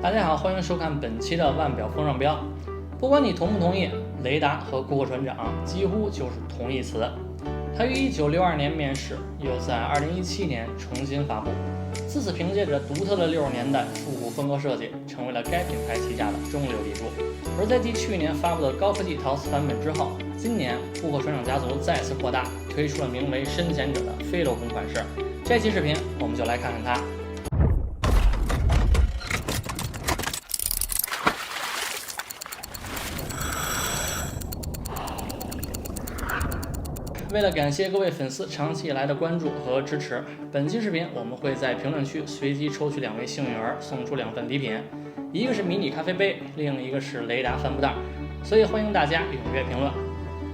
大家好，欢迎收看本期的腕表风尚标。不管你同不同意，雷达和顾客船长几乎就是同义词。它于1962年面世，又在2017年重新发布。自此，凭借着独特的60年代复古风格设计，成为了该品牌旗下的中流砥柱。而在继去年发布的高科技陶瓷版本之后，今年顾客船长家族再次扩大，推出了名为深潜者的非镂空款式。这期视频我们就来看看它。为了感谢各位粉丝长期以来的关注和支持，本期视频我们会在评论区随机抽取2位幸运儿，送出2份礼品，一个是迷你咖啡杯，另一个是雷达帆布袋，所以欢迎大家踊跃评论。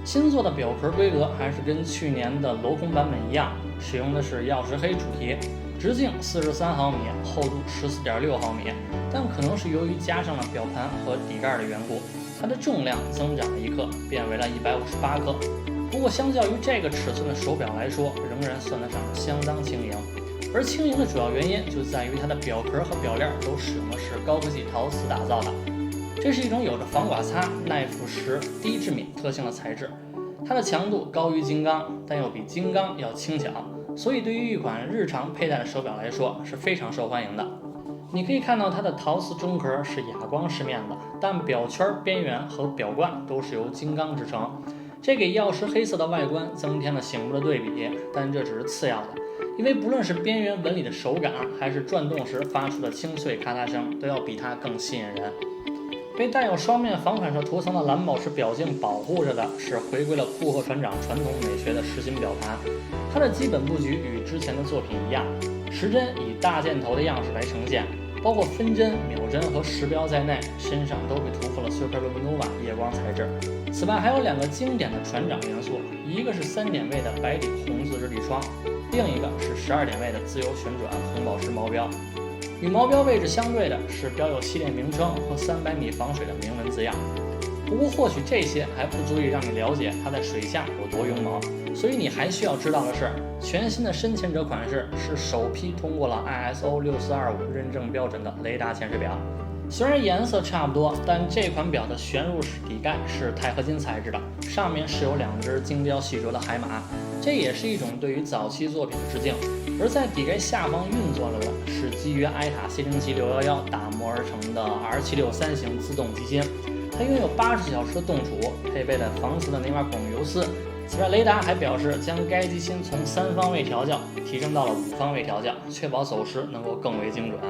新做的表壳规格还是跟去年的镂空版本一样，使用的是曜石黑主题，直径43毫米，厚度14.6毫米，但可能是由于加上了表盘和底盖的缘故，它的重量增长了1克，变为了158克。不过相较于这个尺寸的手表来说，仍然算得上相当轻盈。而轻盈的主要原因就在于它的表壳和表链都使用的是高科技陶瓷打造的，这是一种有着防刮擦、耐腐蚀、低致敏特性的材质。它的强度高于金刚，但又比金刚要轻巧，所以对于一款日常佩戴的手表来说是非常受欢迎的。你可以看到它的陶瓷中壳是哑光饰面的，但表圈、边缘和表冠都是由金刚制成。这给曜石黑色的外观增添了醒目的对比，但这只是次要的，因为不论是边缘纹理的手感，还是转动时发出的清脆咔嗒声，都要比它更吸引人。被带有双面防反射涂层的蓝宝石表镜保护着的是回归了顾客船长传统美学的实心表盘。它的基本布局与之前的作品一样，时针以大箭头的样式来呈现，包括分针、秒针和时标在内，身上都被涂覆了 Superluminova 夜光材质。此外还有2个经典的船长元素，一个是3点位的白底红字日历窗，另一个是12点位的自由旋转红宝石毛标。与毛标位置相对的是标有系列名称和300米防水的明文字样。不过或许这些还不足以让你了解它在水下有多勇猛，所以你还需要知道的是，全新的深潜者款式是首批通过了 ISO 6425认证标准的雷达潜水表。虽然颜色差不多，但这款表的旋入式底盖是钛合金材质的，上面是有2只精雕细琢的海马，这也是一种对于早期作品的致敬。而在底盖下方运作的是基于埃塔707-611打磨而成的 R763型自动机芯，它拥有80小时的动储，配备了防磁的内瓦汞油丝。此外，雷达还表示将该机芯从3方位调教提升到了5方位调教，确保走时能够更为精准。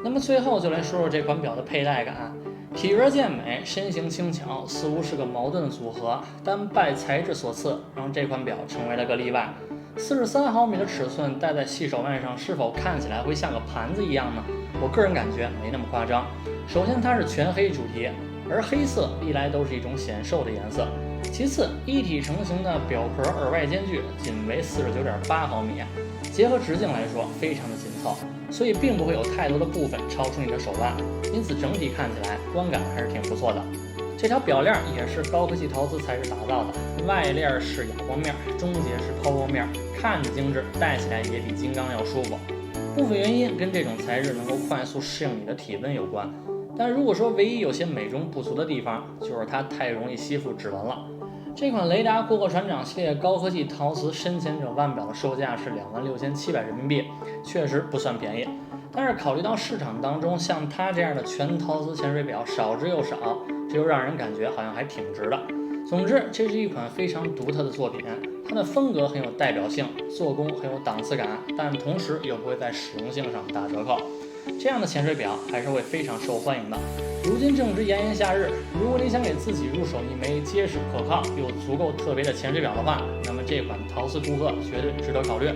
那么最后就来说说这款表的佩戴感，体格健美，身形轻巧，似乎是个矛盾的组合，但拜材质所赐，让这款表成为了个例外。43毫米的尺寸戴在细手腕上，是否看起来会像个盘子一样呢？我个人感觉没那么夸张。首先它是全黑主题，而黑色历来都是一种显瘦的颜色。其次，一体成型的表壳耳外间距仅为49.8毫米，结合直径来说非常的紧凑，所以并不会有太多的部分超出你的手腕，因此整体看起来观感还是挺不错的。这条表链也是高科技陶瓷材质打造的，外链是哑光面，中节是抛光面，看着精致，戴起来也比金刚要舒服。部分原因跟这种材质能够快速适应你的体温有关，但如果说唯一有些美中不足的地方，就是它太容易吸附指纹了。这款雷达顾客船长系列高科技陶瓷深潜者腕表的售价是26700人民币，确实不算便宜。但是考虑到市场当中像它这样的全陶瓷潜水表少之又少，这就让人感觉好像还挺值的。总之，这是一款非常独特的作品，它的风格很有代表性，做工很有档次感，但同时又不会在实用性上打折扣。这样的潜水表还是会非常受欢迎的。如今正值炎炎夏日，如果你想给自己入手一枚结实可靠又足够特别的潜水表的话，那么这款陶瓷顾客绝对值得考虑。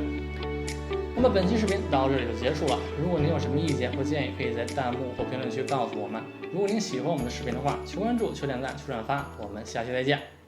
那么本期视频到这里就结束了，如果您有什么意见或建议，可以在弹幕或评论区告诉我们。如果您喜欢我们的视频的话，求关注、求点赞、求转发，我们下期再见。